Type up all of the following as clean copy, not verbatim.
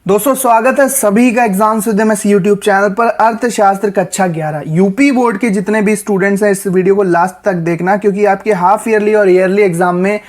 दोस्तों स्वागत है सभी का एग्जाम सुदेमस यूट्यूब चैनल पर। अर्थशास्त्र कक्षा 11 यूपी बोर्ड के जितने भी स्टूडेंट्स हैं इस वीडियो को लास्ट तक देखना, क्योंकि आपके हाफ ईयरली और ईयरली एग्जाम में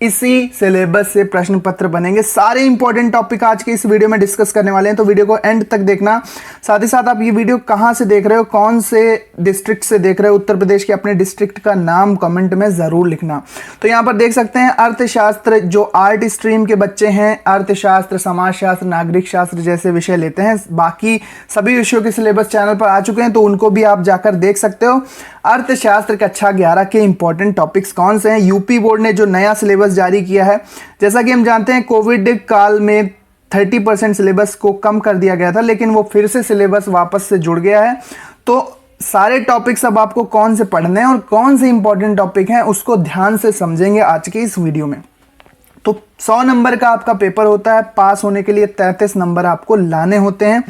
इसी सिलेबस से प्रश्न पत्र बनेंगे। सारे इंपॉर्टेंट टॉपिक आज के इस वीडियो में डिस्कस करने वाले हैं, तो वीडियो को एंड तक देखना। साथ ही साथ आप ये वीडियो कहां से देख रहे हो, कौन से डिस्ट्रिक्ट से देख रहे हो, उत्तर प्रदेश के अपने डिस्ट्रिक्ट का नाम कमेंट में जरूर लिखना। तो यहाँ पर देख सकते हैं अर्थशास्त्र, जो आर्ट स्ट्रीम के बच्चे हैं अर्थशास्त्र, समाजशास्त्र, नागरिक शास्त्र जैसे विषय लेते हैं, बाकी सभी विषयों के सिलेबस चैनल पर आ चुके हैं, तो उनको भी आप जाकर देख सकते हो। अर्थशास्त्र कक्षा 11 के इंपॉर्टेंट टॉपिक्स कौन से हैं। यूपी बोर्ड ने जो नया सिलेबस जारी किया है, जैसा कि हम जानते हैं कोविड काल में 30% सिलेबस को कम कर दिया गया था, लेकिन वो फिर से सिलेबस वापस से जुड़ गया है। तो सारे टॉपिक्स अब आपको कौन से पढ़ने हैं और कौन से इंपॉर्टेंट टॉपिक हैं उसको ध्यान से समझेंगे आज के इस वीडियो में। तो 100 नंबर का आपका पेपर होता है, पास होने के लिए 33 नंबर आपको लाने होते हैं।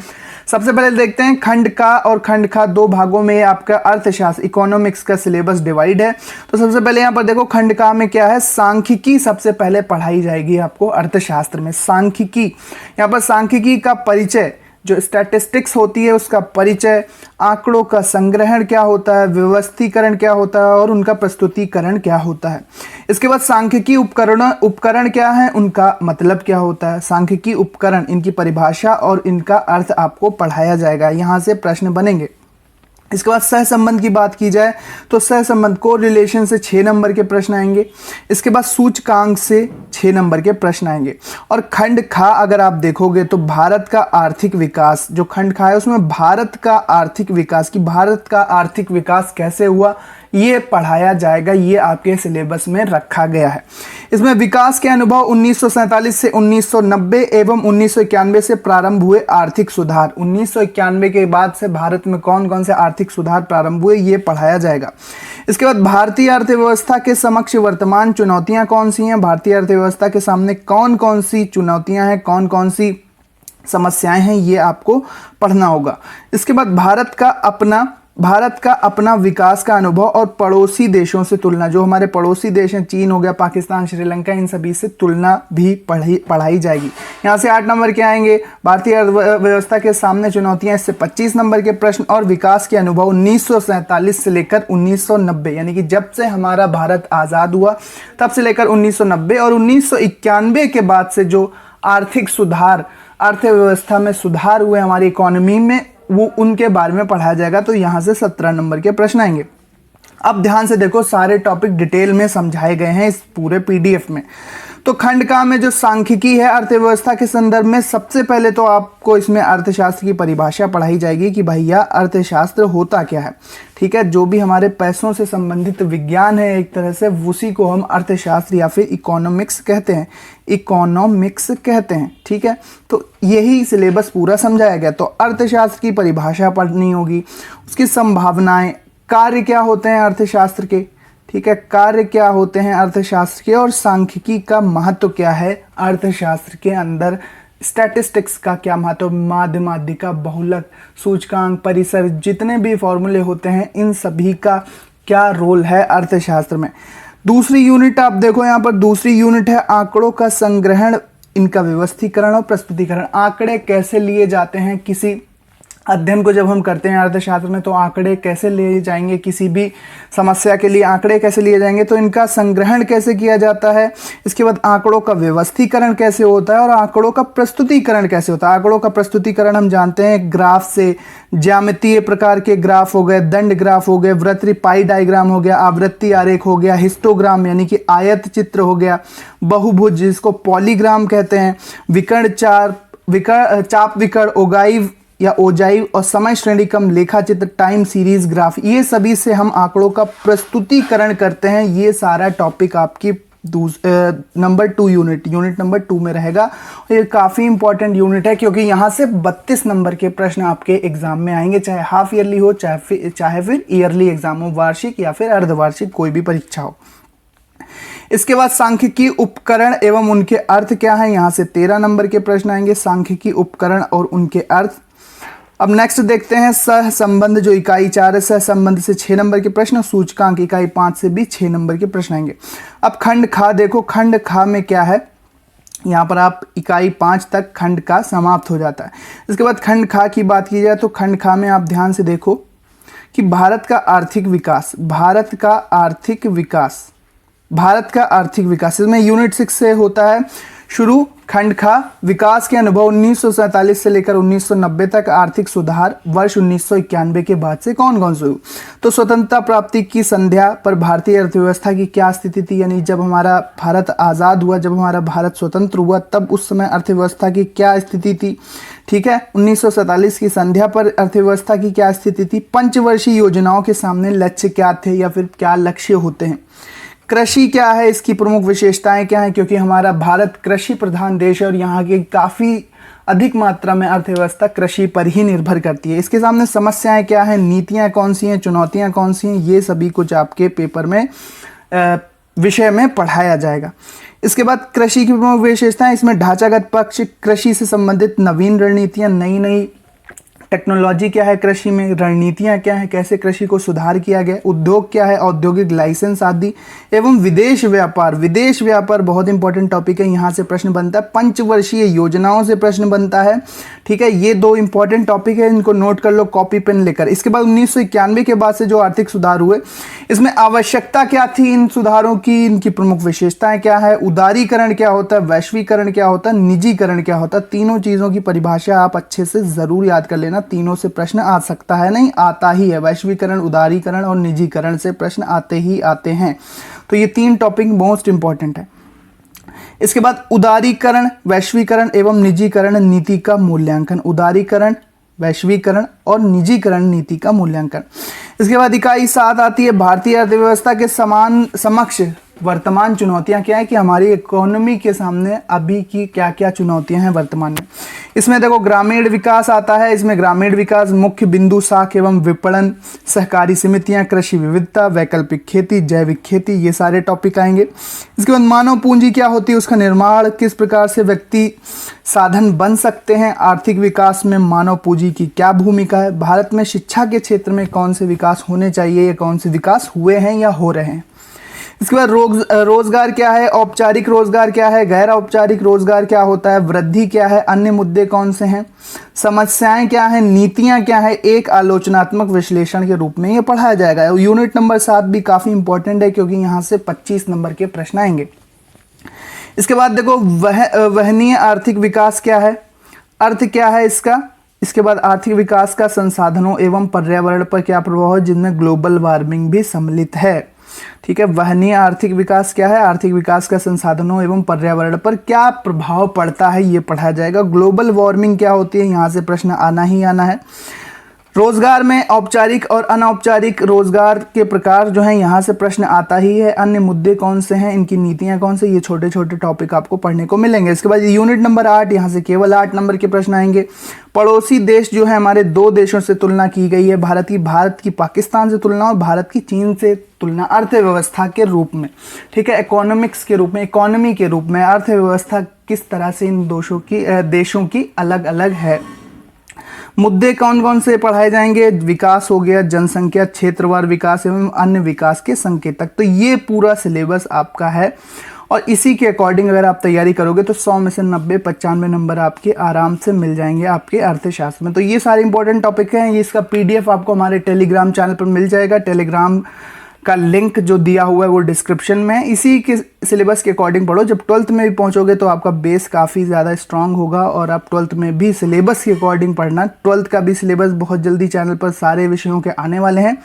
सबसे पहले देखते हैं खंड का और खंड खा, दो भागों में आपका अर्थशास्त्र इकोनॉमिक्स का सिलेबस डिवाइड है। तो सबसे पहले यहाँ पर देखो खंड का में क्या है, सांख्यिकी सबसे पहले पढ़ाई जाएगी आपको अर्थशास्त्र में। सांख्यिकी, यहाँ पर सांख्यिकी का परिचय, जो स्टैटिस्टिक्स होती है उसका परिचय, आंकड़ों का संग्रहण क्या होता है, व्यवस्थीकरण क्या होता है और उनका प्रस्तुतिकरण क्या होता है। इसके बाद सांख्यिकी उपकरण क्या है, उनका मतलब क्या होता है। सांख्यिकी उपकरण, इनकी परिभाषा और इनका अर्थ आपको पढ़ाया जाएगा, यहाँ से प्रश्न बनेंगे। इसके बाद सहसंबंध की बात की जाए तो सहसंबंध को रिलेशन से 6 नंबर के प्रश्न आएंगे। इसके बाद सूचकांक से 6 नंबर के प्रश्न आएंगे। और खंड खा अगर आप देखोगे तो भारत का आर्थिक विकास, जो खंड खा है उसमें भारत का आर्थिक विकास, की भारत का आर्थिक विकास कैसे हुआ ये पढ़ाया जाएगा, ये आपके सिलेबस में रखा गया है। इसमें विकास के अनुभव 1947 से 1990 एवं 1991 से प्रारंभ हुए आर्थिक सुधार, 1991 के बाद से भारत में कौन कौन से आर्थिक सुधार प्रारंभ हुए ये पढ़ाया जाएगा। इसके बाद भारतीय अर्थव्यवस्था के समक्ष वर्तमान चुनौतियां कौन सी हैं, भारतीय अर्थव्यवस्था के सामने कौन कौन सी चुनौतियां हैं, कौन कौन सी समस्याएं हैं, ये आपको पढ़ना होगा। इसके बाद भारत का अपना विकास का अनुभव और पड़ोसी देशों से तुलना, जो हमारे पड़ोसी देश हैं चीन हो गया, पाकिस्तान, श्रीलंका, इन सभी से तुलना भी पढ़ाई जाएगी। यहाँ से 8 नंबर के आएंगे। भारतीय अर्थव्यवस्था के सामने चुनौतियां, इससे 25 नंबर के प्रश्न। और विकास के अनुभव 1947 से लेकर 1990, यानी कि जब से हमारा भारत आज़ाद हुआ तब से लेकर 1990 और 1991 के बाद से जो आर्थिक सुधार, अर्थव्यवस्था में सुधार हुए हमारी इकोनॉमी में, वो उनके बारे में पढ़ाया जाएगा। तो यहाँ से 17 नंबर के प्रश्न आएंगे। अब ध्यान से देखो, सारे टॉपिक डिटेल में समझाए गए हैं इस पूरे पीडीएफ में। तो खंड का में जो सांख्यिकी है अर्थव्यवस्था के संदर्भ में, सबसे पहले तो आपको इसमें अर्थशास्त्र की परिभाषा पढ़ाई जाएगी कि भैया अर्थशास्त्र होता क्या है। ठीक है, जो भी हमारे पैसों से संबंधित विज्ञान है एक तरह से, उसी को हम अर्थशास्त्र या फिर इकोनॉमिक्स कहते हैं, इकोनॉमिक्स कहते हैं। ठीक है, तो यही सिलेबस पूरा समझाया गया। तो अर्थशास्त्र की परिभाषा पढ़नी होगी, उसकी संभावनाएं, कार्य क्या होते हैं अर्थशास्त्र के, ठीक है, कार्य क्या होते हैं अर्थशास्त्र के, और सांख्यिकी का महत्व क्या है अर्थशास्त्र के अंदर, स्टैटिस्टिक्स का क्या महत्व, माध्यमादिका, बहुलक, सूचकांक, परिसर, जितने भी फॉर्मूले होते हैं इन सभी का क्या रोल है अर्थशास्त्र में। दूसरी यूनिट आप देखो, यहाँ पर दूसरी यूनिट है आंकड़ों का संग्रहण, इनका व्यवस्थीकरण और प्रस्तुतिकरण। आंकड़े कैसे लिए जाते हैं, किसी अध्ययन को जब हम करते हैं अर्थशास्त्र में तो आंकड़े कैसे लिए जाएंगे, किसी भी समस्या के लिए आंकड़े कैसे लिए जाएंगे, तो इनका संग्रहण कैसे किया जाता है। इसके बाद आंकड़ों का व्यवस्थीकरण कैसे होता है और आंकड़ों का प्रस्तुतिकरण कैसे होता है। आंकड़ों का प्रस्तुतिकरण हम जानते हैं ग्राफ से, ज्यामितीय प्रकार के ग्राफ हो गए, दंड ग्राफ हो गए, वृत्त पाई डायग्राम हो गया, आवृत्ति आरेख हो गया, हिस्टोग्राम यानी कि आयत चित्र हो गया, बहुभुज जिसको पॉलीग्राम कहते हैं, विकर्ण चाप विकर्ण, ओगाइव या ओजाइव, और समय श्रेणी क्रम लेखा चित्र, टाइम सीरीज ग्राफ, ये सभी से हम आंकड़ों का प्रस्तुतिकरण करते हैं। ये सारा टॉपिक आपकी नंबर 2 यूनिट नंबर 2 में रहेगा। ये काफ़ी इंपॉर्टेंट यूनिट है, क्योंकि यहाँ से 32 नंबर के प्रश्न आपके एग्जाम में आएंगे, चाहे हाफ ईयरली हो चाहे फिर ईयरली एग्जाम हो, वार्षिक या फिर अर्धवार्षिक, कोई भी परीक्षा हो। इसके बाद सांख्यिकी उपकरण एवं उनके अर्थ क्या है, यहाँ से 13 नंबर के प्रश्न आएंगे, सांख्यिकी उपकरण और उनके अर्थ। अब नेक्स्ट देखते हैं सहसंबंध, जो इकाई 4 है, सहसंबंध से 6 नंबर के प्रश्न, सूचकांक इकाई 5 से भी 6 नंबर के प्रश्न आएंगे। अब खंड खा देखो, खंड खा में क्या है, यहाँ पर आप इकाई 5 तक खंड का समाप्त हो जाता है। इसके बाद खंड खा की बात की जाए तो खंड खा में आप ध्यान से देखो कि भारत का आर्थिक विकास, इसमें यूनिट 6 से होता है शुरू। खंड खा, विकास के अनुभव 1947 से लेकर 1990 तक, आर्थिक सुधार वर्ष 1991 के बाद से कौन कौन से हुए। तो स्वतंत्रता प्राप्ति की संध्या पर भारतीय अर्थव्यवस्था की क्या स्थिति थी, यानी जब हमारा भारत आज़ाद हुआ, जब हमारा भारत स्वतंत्र हुआ, तब उस समय अर्थव्यवस्था की क्या स्थिति थी। ठीक है, 1947 की संध्या पर अर्थव्यवस्था की क्या स्थिति थी। पंचवर्षीय योजनाओं के सामने लक्ष्य क्या थे या फिर क्या लक्ष्य होते हैं। कृषि क्या है, इसकी प्रमुख विशेषताएं क्या हैं, क्योंकि हमारा भारत कृषि प्रधान देश है और यहाँ की काफ़ी अधिक मात्रा में अर्थव्यवस्था कृषि पर ही निर्भर करती है। इसके सामने समस्याएं क्या हैं, नीतियां कौन सी हैं, चुनौतियां कौन सी हैं, ये सभी कुछ आपके पेपर में विषय में पढ़ाया जाएगा। इसके बाद कृषि की प्रमुख विशेषताएं, इसमें ढांचागत पक्ष, कृषि से संबंधित नवीन रणनीतियाँ, नई टेक्नोलॉजी क्या है, कृषि में रणनीतियाँ क्या है, कैसे कृषि को सुधार किया गया, उद्योग क्या है, औद्योगिक लाइसेंस आदि, एवं विदेश व्यापार बहुत इंपॉर्टेंट टॉपिक है, यहाँ से प्रश्न बनता है। पंचवर्षीय योजनाओं से प्रश्न बनता है। ठीक है, ये 2 इंपॉर्टेंट टॉपिक है, इनको नोट कर लो कॉपी पेन लेकर। इसके बाद 1991 के बाद से जो आर्थिक सुधार हुए, इसमें आवश्यकता क्या थी इन सुधारों की, इनकी प्रमुख विशेषताएं क्या है, उदारीकरण क्या होता है, वैश्वीकरण क्या होता है, निजीकरण क्या होता है। तीनों चीज़ों की परिभाषा आप अच्छे से ज़रूर याद कर लेना, तीनों से प्रश्न आ सकता है, नहीं आता ही है। वैश्वीकरण, उदारीकरण और निजीकरण से प्रश्न आते हैं। तो ये 3 टॉपिक मोस्ट इंपॉर्टेंट है। इसके बाद उदारीकरण, वैश्वीकरण एवं निजीकरण नीति का मूल्यांकन, उदारीकरण, वैश्वीकरण और निजीकरण नीति का मूल्यांकन। इसके बाद इकाई 7 आती है, भारतीय अर्थव्यवस्था के समक्ष वर्तमान चुनौतियां क्या है, कि हमारी इकोनॉमी के सामने अभी की क्या क्या चुनौतियां हैं वर्तमान में। इसमें देखो ग्रामीण विकास आता है, इसमें ग्रामीण विकास, मुख्य बिंदु साख एवं विपणन, सहकारी समितियां, कृषि विविधता, वैकल्पिक खेती, जैविक खेती, ये सारे टॉपिक आएंगे। इसके बाद मानव पूंजी क्या होती है, उसका निर्माण, किस प्रकार से व्यक्ति साधन बन सकते हैं, आर्थिक विकास में मानव पूंजी की क्या भूमिका है, भारत में शिक्षा के क्षेत्र में कौन से विकास होने चाहिए या कौन से विकास हुए हैं या हो रहे हैं। इसके बाद रोजगार क्या है, औपचारिक रोजगार क्या है, गैर औपचारिक रोजगार क्या होता है, वृद्धि क्या है, अन्य मुद्दे कौन से हैं, समस्याएं क्या है, नीतियां क्या है, एक आलोचनात्मक विश्लेषण के रूप में ये पढ़ाया जाएगा। यूनिट नंबर 7 भी काफ़ी इंपॉर्टेंट है, क्योंकि यहाँ से 25 नंबर के प्रश्न आएंगे। इसके बाद देखो वहनीय आर्थिक विकास क्या है, अर्थ क्या है इसका। इसके बाद आर्थिक विकास का संसाधनों एवं पर्यावरण पर क्या प्रभाव है, जिनमें ग्लोबल वार्मिंग भी सम्मिलित है। ठीक है, वहनीय आर्थिक विकास क्या है, आर्थिक विकास का संसाधनों एवं पर्यावरण पर क्या प्रभाव पड़ता है, ये पढ़ा जाएगा। ग्लोबल वार्मिंग क्या होती है, यहाँ से प्रश्न आना ही आना है। रोजगार में औपचारिक और अनौपचारिक रोजगार के प्रकार जो हैं, यहाँ से प्रश्न आता ही है। अन्य मुद्दे कौन से हैं, इनकी नीतियाँ कौन से, ये छोटे छोटे टॉपिक आपको पढ़ने को मिलेंगे। इसके बाद यूनिट नंबर 8, यहाँ से केवल 8 नंबर के प्रश्न आएंगे। पड़ोसी देश जो है हमारे 2 देशों से तुलना की गई है, भारत की पाकिस्तान से तुलना और भारत की चीन से तुलना, अर्थव्यवस्था के रूप में। ठीक है, इकोनॉमिक्स के रूप में, इकोनॉमी के रूप में अर्थव्यवस्था किस तरह से इन देशों की अलग अलग है। मुद्दे कौन कौन से पढ़ाए जाएंगे, विकास हो गया, जनसंख्या, क्षेत्रवार विकास एवं अन्य विकास के संकेतक। तो ये पूरा सिलेबस आपका है और इसी के अकॉर्डिंग अगर आप तैयारी करोगे तो 100 में से 90-95 नंबर आपके आराम से मिल जाएंगे आपके अर्थशास्त्र में। तो ये सारे इंपॉर्टेंट टॉपिक हैं। ये इसका PDF आपको हमारे टेलीग्राम चैनल पर मिल जाएगा। टेलीग्राम का लिंक जो दिया हुआ है वो डिस्क्रिप्शन में है। इसी के सिलेबस के अकॉर्डिंग पढ़ो। जब 12th में भी पहुंचोगे तो आपका बेस काफ़ी ज़्यादा स्ट्रांग होगा और आप 12th में भी सिलेबस के अकॉर्डिंग पढ़ना। 12th का भी सिलेबस बहुत जल्दी चैनल पर सारे विषयों के आने वाले हैं।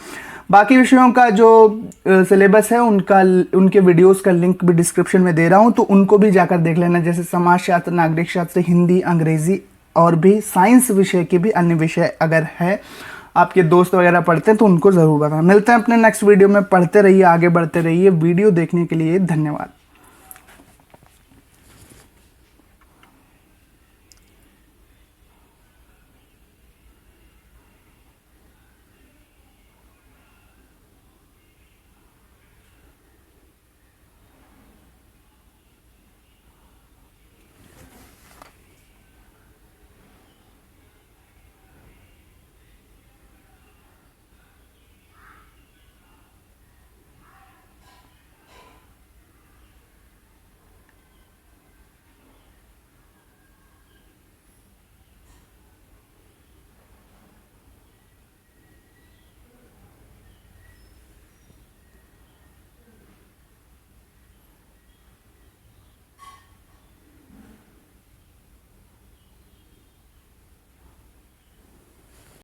बाकी विषयों का जो सिलेबस है उनके वीडियोस का लिंक भी डिस्क्रिप्शन में दे रहा हूँ, तो उनको भी जाकर देख लेना। जैसे समाजशास्त्र, नागरिक शास्त्र, हिंदी, अंग्रेजी और भी साइंस विषय के भी अन्य विषय अगर है आपके दोस्त वगैरह पढ़ते हैं तो उनको ज़रूर बताना। मिलते हैं अपने नेक्स्ट वीडियो में। पढ़ते रहिए, आगे बढ़ते रहिए। वीडियो देखने के लिए धन्यवाद।